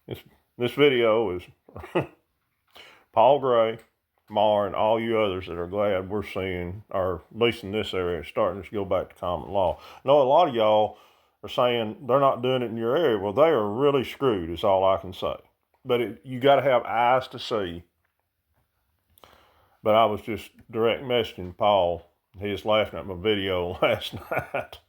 This, this video is Paul Gray, Mar, and all you others that are glad we're seeing, or at least in this area, starting to go back to common law. I know a lot of y'all are saying they're not doing it in your area. Well, they are really screwed, is all I can say. But you got to have eyes to see. But I was just direct messaging Paul. He was laughing at my video last night.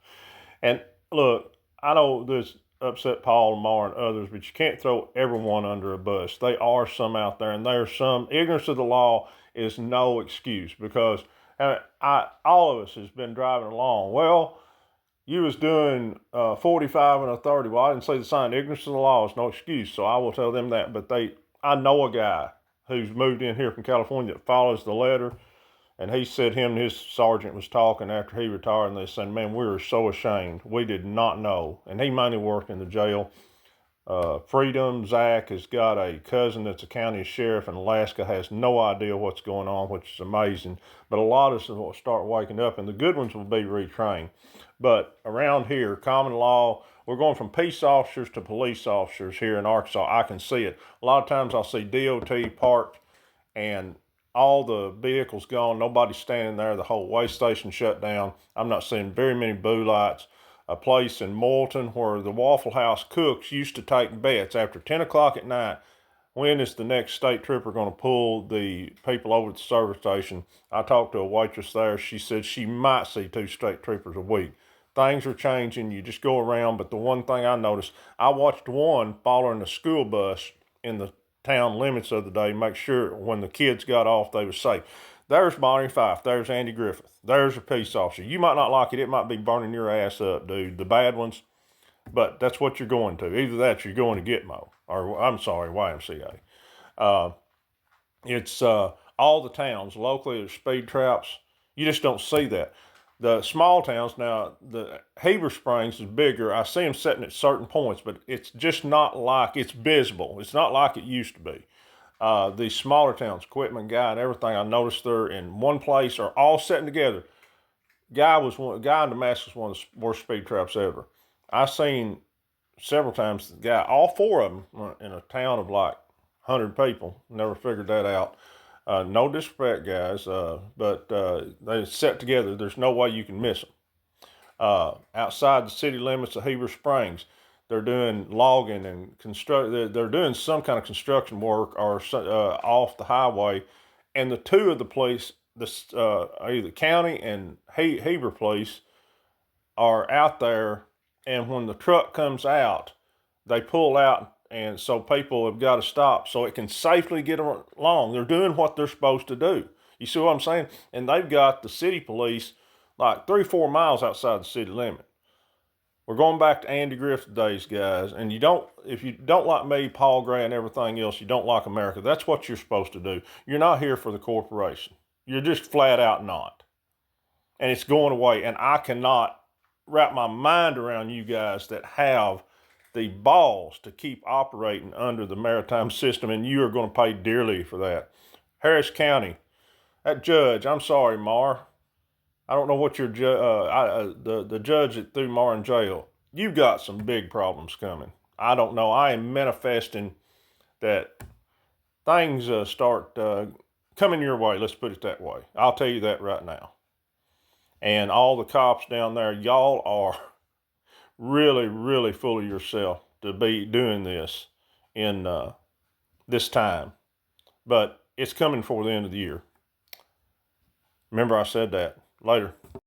And look, I know this upset Paul and Mar and others, but you can't throw everyone under a bus. There are some out there, and there's some. Ignorance of the law is no excuse, because all of us has been driving along. Well, you was doing 45 and a 30. Well, I didn't see the sign. Ignorance of the law is no excuse, so I will tell them that. But I know a guy who's moved in here from California that follows the letter. And he said him and his sergeant was talking after he retired, and they said, man, we were so ashamed. We did not know. And he mainly worked in the jail. Freedom, Zach, has got a cousin that's a county sheriff in Alaska, has no idea what's going on, which is amazing. But a lot of us will start waking up, and the good ones will be retrained. But around here, common law, we're going from peace officers to police officers here in Arkansas. I can see it. A lot of times I'll see DOT parked and all the vehicles gone, nobody's standing there, the whole way station shut down. I'm not seeing very many blue lights. A place in Moulton where the Waffle House cooks used to take bets after 10 o'clock at night. When is the next state trooper going to pull the people over to the service station? I talked to a waitress there. She said she might see 2 state troopers a week. Things are changing. You just go around. But the one thing I noticed, I watched one following the school bus in the town limits of the day, make sure when the kids got off they were safe. There's Bonnie Fife. There's Andy Griffith. There's a peace officer. You might not like it. It might be burning your ass up, dude. The bad ones. But that's what you're going to. Either that or you're going to Gitmo. Or, I'm sorry, YMCA. It's all the towns. Locally, there's speed traps. You just don't see that. The small towns, now, the Heber Springs is bigger. I see them setting at certain points, but it's just not like it's visible. It's not like it used to be. These smaller towns, Quitman, Guy, and everything, I noticed they're in one place are all sitting together. Guy in Damascus, one of the worst speed traps ever. I seen several times the guy, all 4 of them in a town of like 100 people. Never figured that out. No disrespect, guys, but they set together. There's no way you can miss them. Outside the city limits of Heber Springs, they're doing logging and they're doing some kind of construction work or off the highway, and the 2 of the police, either county and Heber police, are out there. And when the truck comes out, they pull out, and so people have got to stop so it can safely get along. They're doing what they're supposed to do. You see what I'm saying? And they've got the city police like 3-4 miles outside the city limit. We're going back to Andy Griffith days, guys. And if you don't like me, Paul Gray, and everything else, you don't like America. That's what you're supposed to do. You're not here for the corporation. You're just flat out not. And it's going away. And I cannot wrap my mind around you guys that have the balls to keep operating under the maritime system, and you are going to pay dearly for that. Harris County, that judge, I'm sorry, Mar. I don't know what your the judge that threw Mar in jail. You've got some big problems coming. I don't know. I am manifesting that things start coming your way. Let's put it that way. I'll tell you that right now. And all the cops down there, y'all are really, really full of yourself to be doing this in this time. But it's coming for the end of the year. Remember I said that. Later.